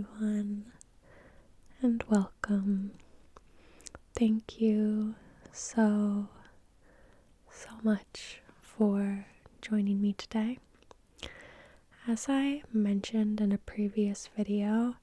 everyone, and welcome. Thank you so much for joining me today. As I mentioned in a previous video,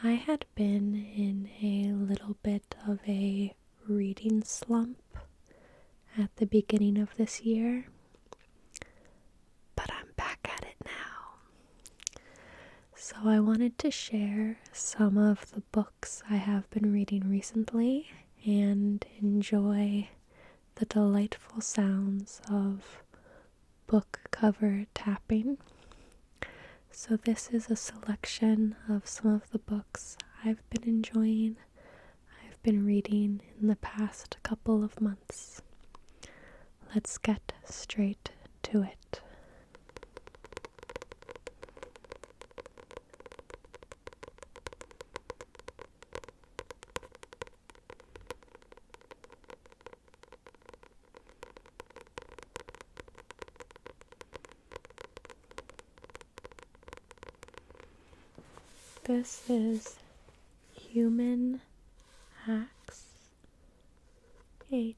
I had been in a little bit of a reading slump at the beginning of this year, but I'm back at it now. So I wanted to share some of the books I have been reading recently and enjoy the delightful sounds of book cover tapping. So this is a selection of some of the books I've been enjoying, I've been reading in the past couple of months. Let's get straight to it. This is Human Acts, Humanacts,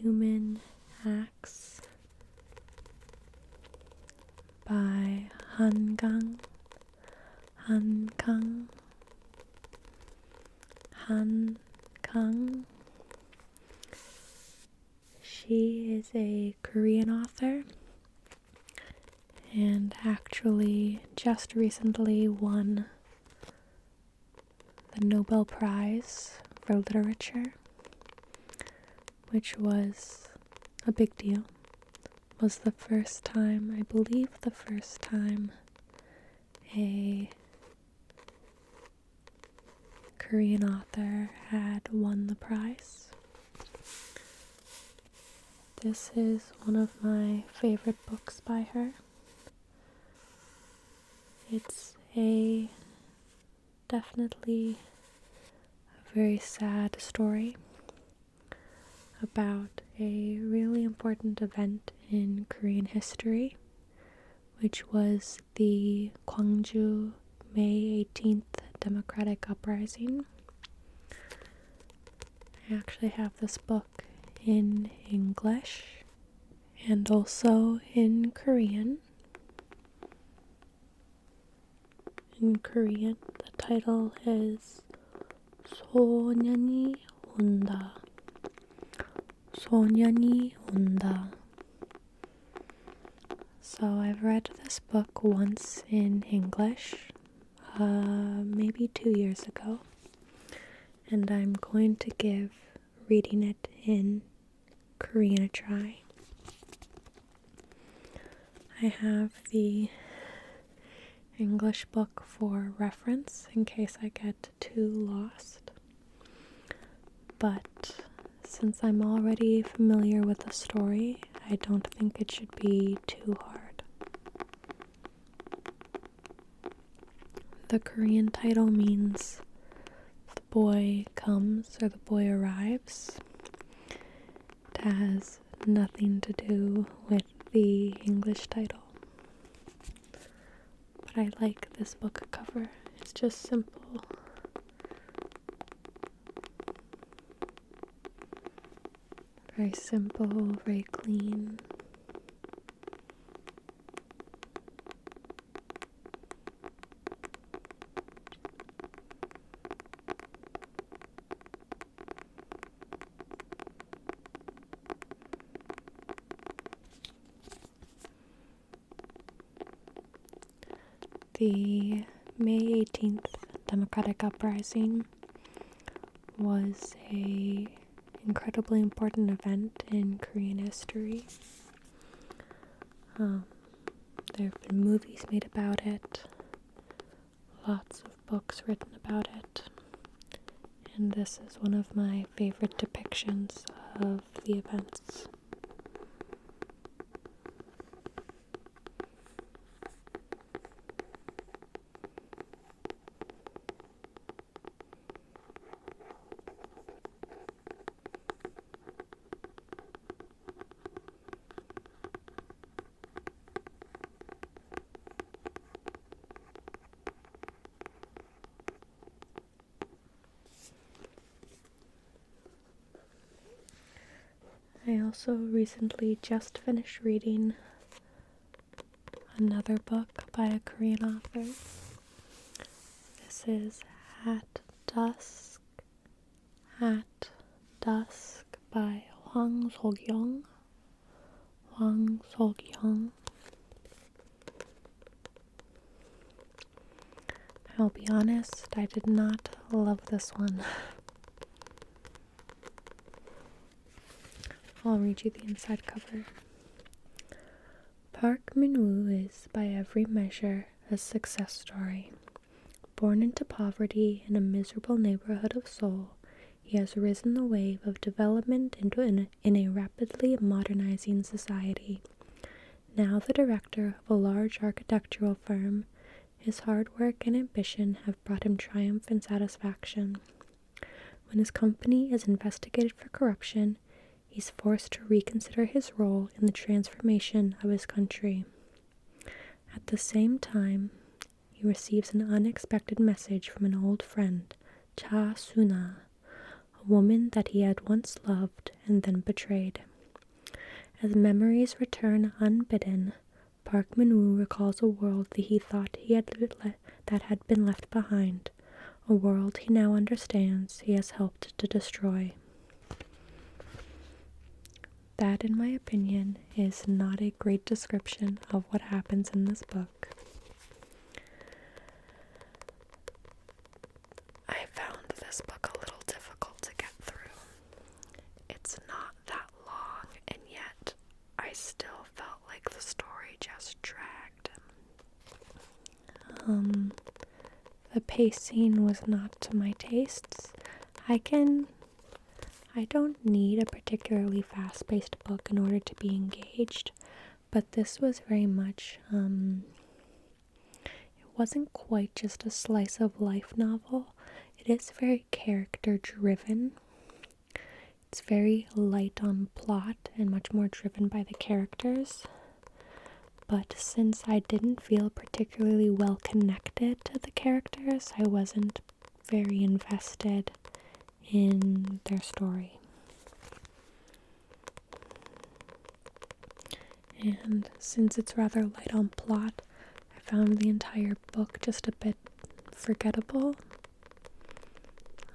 Human Acts by Kang. She is a Korean author and actually just recently won the Nobel Prize for Literature, which was a big deal. It was the first time, I believe the first time, a Korean author had won the prize. This is one of my favorite books by her. It's definitely a very sad story about a really important event in Korean history, which was the Gwangju May 18th Democratic Uprising. I actually have this book in English and also in Korean. In Korean, the title is 소년이 온다. 소년이 온다. So I've read this book once in English, maybe 2 years ago, and I'm going to give reading it in Korean a try. I have the English book for reference in case I get too lost, but since I'm already familiar with the story, I don't think it should be too hard. The Korean title means the boy comes or the boy arrives. It has nothing to do with the English title. But I like this book cover. It's just simple. Very simple, very clean. The May 18th Democratic Uprising was an incredibly important event in Korean history. There have been movies made about it, lots of books written about it, and this is one of my favorite depictions of the events. I also recently just finished reading another book by a Korean author. This is Dusk at Dusk by Hwang Sok-yong. I'll be honest, I did not love this one. I'll read you the inside cover. Park Min-woo is, by every measure, a success story. Born into poverty in a miserable neighborhood of Seoul, he has risen the wave of development in a rapidly modernizing society. Now the director of a large architectural firm, his hard work and ambition have brought him triumph and satisfaction. When his company is investigated for corruption, he's forced to reconsider his role in the transformation of his country. At the same time, he receives an unexpected message from an old friend, Cha Suna, a woman that he had once loved and then betrayed. As memories return unbidden, Park Min-woo recalls a world that he thought that had been left behind, a world he now understands he has helped to destroy. That, in my opinion, is not a great description of what happens in this book. I found this book a little difficult to get through. It's not that long, and yet I still felt like the story just dragged. The pacing was not to my tastes. I don't need a particularly fast-paced book in order to be engaged, but this was very much, it wasn't quite just a slice of life novel. It is very character-driven. It's very light on plot and much more driven by the characters. But since I didn't feel particularly well connected to the characters, I wasn't very invested in their story. And since it's rather light on plot, I found the entire book just a bit forgettable.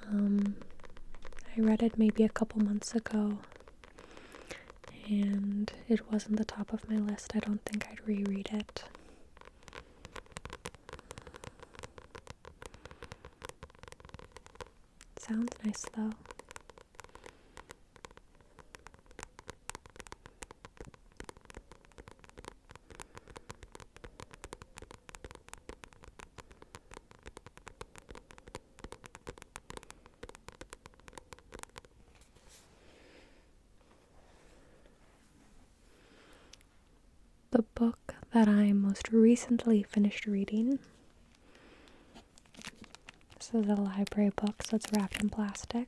I read it maybe a couple months ago, and it wasn't the top of my list. I don't think I'd reread it. Sounds nice though. The book that I most recently finished reading, this is a library book, so it's wrapped in plastic.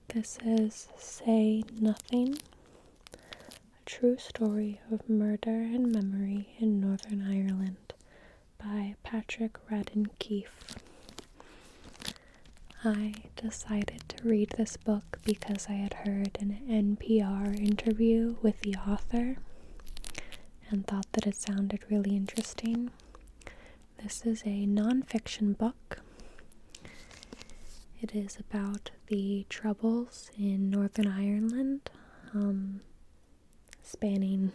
This is Say Nothing, a true story of murder and memory in Northern Ireland by Radden. I decided to read this book because I had heard an NPR interview with the author and thought that it sounded really interesting. This is a non-fiction book. It is about the troubles in Northern Ireland, spanning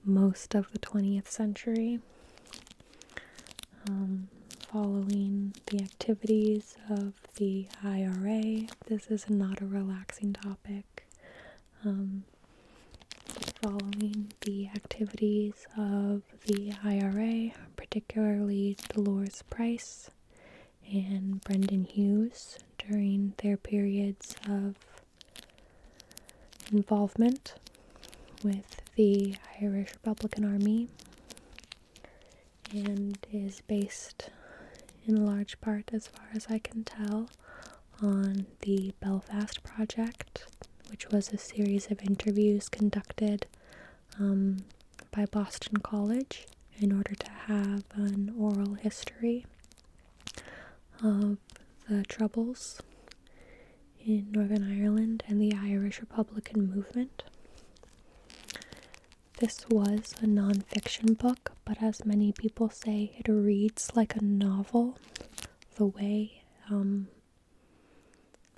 most of the 20th century, following the activities of the IRA. This is not a relaxing topic. Following the activities of the IRA, particularly Dolores Price and Brendan Hughes during their periods of involvement with the Irish Republican Army, and is based in large part, as far as I can tell, on the Belfast Project, which was a series of interviews conducted by Boston College in order to have an oral history of the Troubles in Northern Ireland and the Irish Republican movement. This was a non-fiction book, but as many people say, it reads like a novel. The way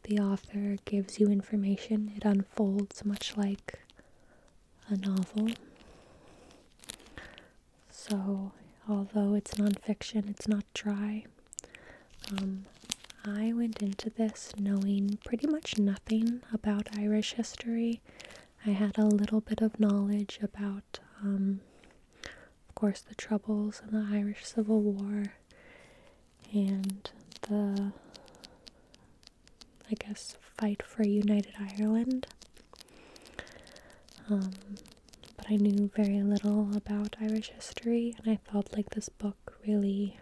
the author gives you information, it unfolds much like a novel. So, although it's non-fiction, it's not dry. I went into this knowing pretty much nothing about Irish history. I had a little bit of knowledge about, of course, the Troubles and the Irish Civil War and the, I guess, fight for a united Ireland. But I knew very little about Irish history, and I felt like this book really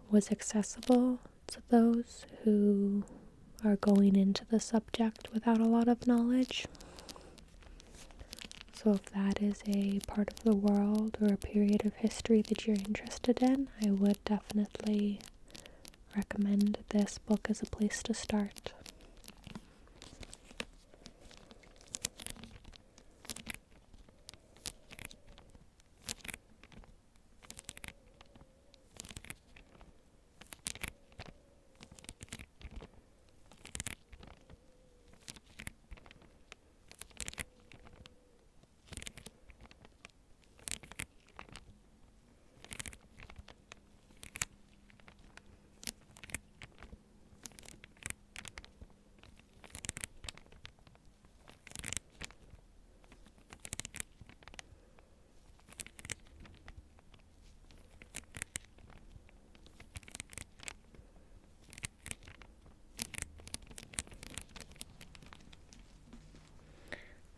was accessible to those who are going into the subject without a lot of knowledge. So if that is a part of the world or a period of history that you're interested in, I would definitely recommend this book as a place to start.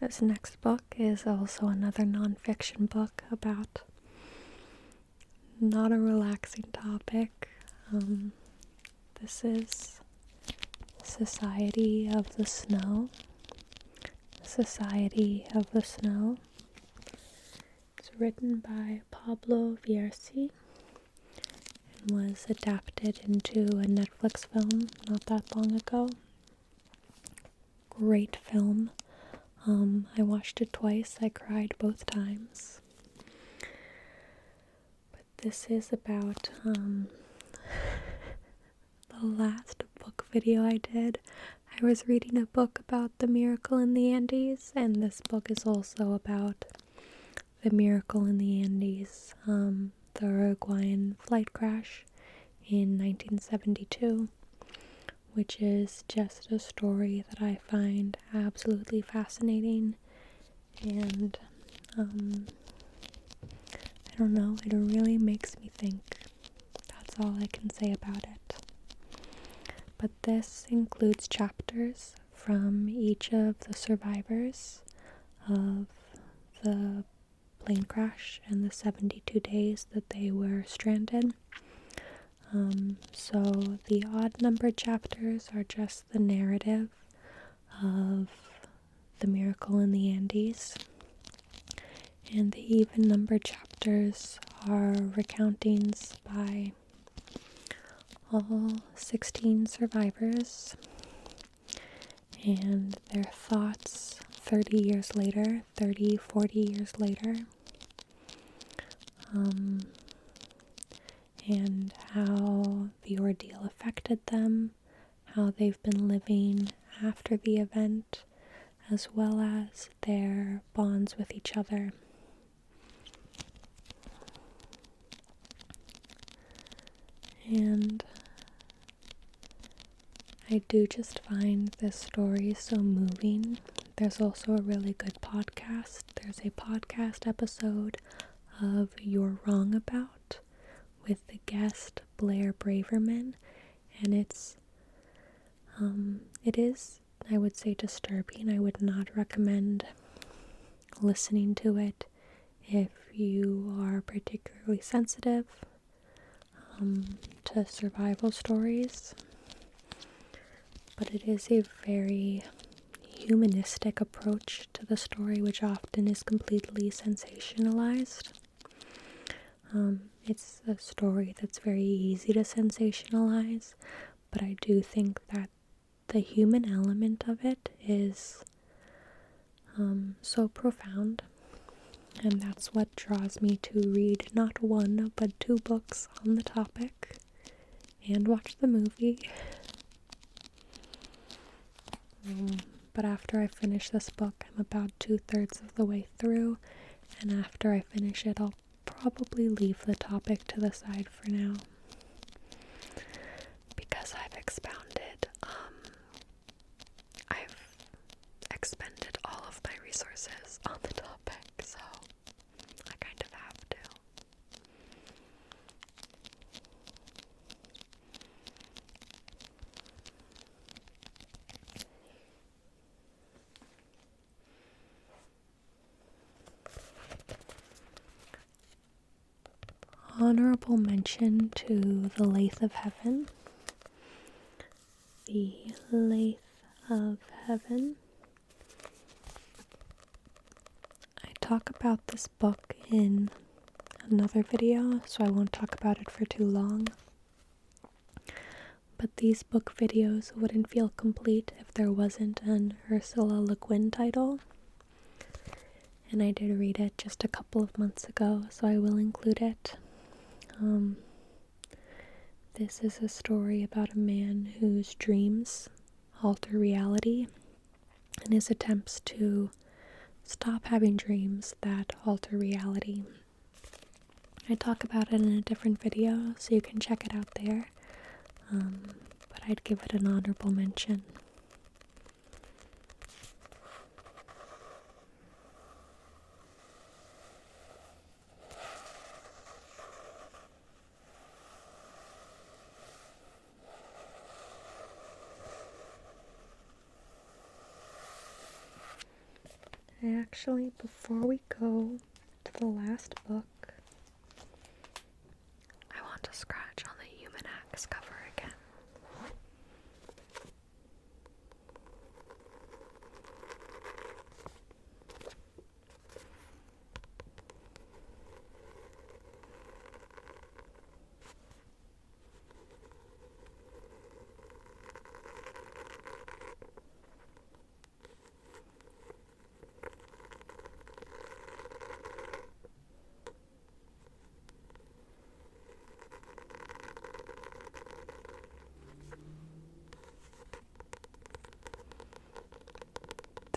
This next book is also another non-fiction book about not a relaxing topic. This is Society of the Snow. Society of the Snow. It's written by Pablo Vierci and was adapted into a Netflix film not that long ago. Great film. I watched it twice. I cried both times. But this is about the last book video I did. I was reading a book about the miracle in the Andes, and this book is also about the miracle in the Andes, the Uruguayan flight crash in 1972. Which is just a story that I find absolutely fascinating, and I don't know, it really makes me think. That's all I can say about it. But this includes chapters from each of the survivors of the plane crash and the 72 days that they were stranded. So the odd-numbered chapters are just the narrative of the miracle in the Andes, and the even-numbered chapters are recountings by all 16 survivors and their thoughts 30 years later, 30, 40 years later. And how the ordeal affected them, how they've been living after the event, as well as their bonds with each other. And I do just find this story so moving. There's also a really good podcast. There's a podcast episode of You're Wrong About, with the guest Blair Braverman, and it is, I would say, disturbing. I would not recommend listening to it if you are particularly sensitive to survival stories, but it is a very humanistic approach to the story, which often is completely sensationalized. it's a story that's very easy to sensationalize, but I do think that the human element of it is so profound, and that's what draws me to read not one but two books on the topic and watch the movie. But after I finish this book, I'm about 2/3 of the way through, and after I finish it, I'll probably leave the topic to the side for now, because I've expended all of my resources on the topic, so I kind of have to. Honorable mention to The Lathe of Heaven. The Lathe of Heaven. I talk about this book in another video, so I won't talk about it for too long. But these book videos wouldn't feel complete if there wasn't an Ursula Le Guin title. And I did read it just a couple of months ago, so I will include it. This is a story about a man whose dreams alter reality, and his attempts to stop having dreams that alter reality. I talk about it in a different video, so you can check it out there, but I'd give it an honorable mention. Actually, before we go to the last book, I want to scratch on the Human Axe cover again.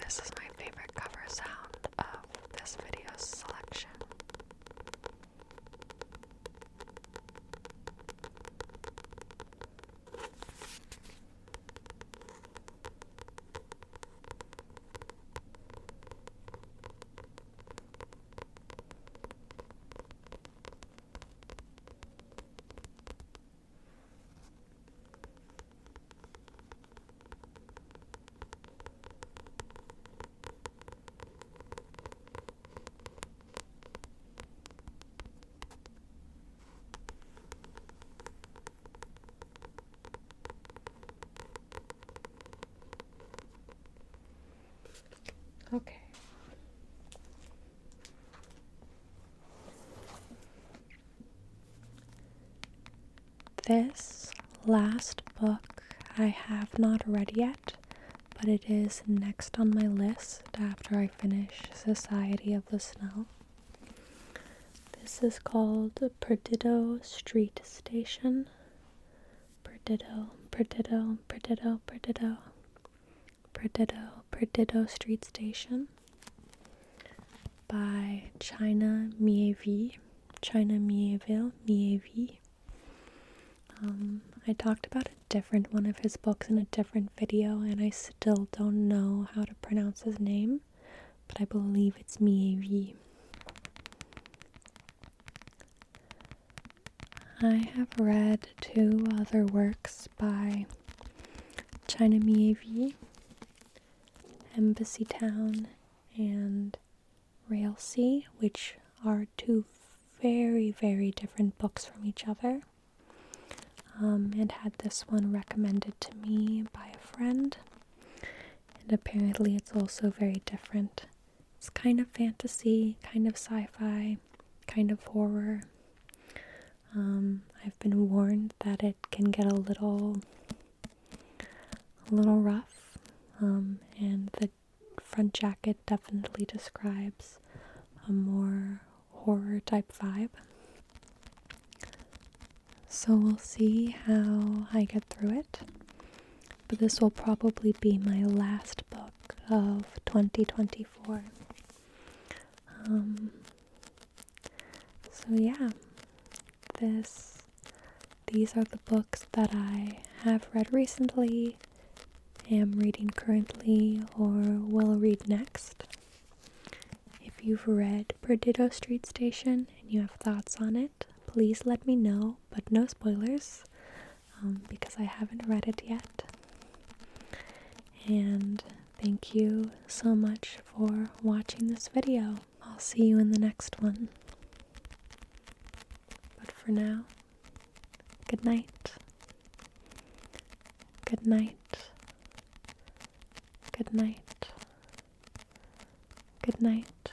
This is my favorite cover sound of this video's selection. Okay. This last book I have not read yet, but it is next on my list after I finish Society of the Snow. This is called Perdido Street Station. Perdido Street Station by China Mieville. I talked about a different one of his books in a different video, and I still don't know how to pronounce his name, but I believe it's Mieville. I have read two other works by China Mieville, Embassy Town and Railsea, which are two very, very different books from each other, and had this one recommended to me by a friend, and apparently it's also very different. It's kind of fantasy, kind of sci-fi, kind of horror, I've been warned that it can get a little rough, and the front jacket definitely describes a more horror type vibe. So we'll see how I get through it. But this will probably be my last book of 2024. So yeah, these are the books that I have read recently, am reading currently, or will read next. If you've read Perdido Street Station and you have thoughts on it, please let me know, but no spoilers, because I haven't read it yet. And thank you so much for watching this video. I'll see you in the next one. But for now, good night. Good night. Good night. Good night.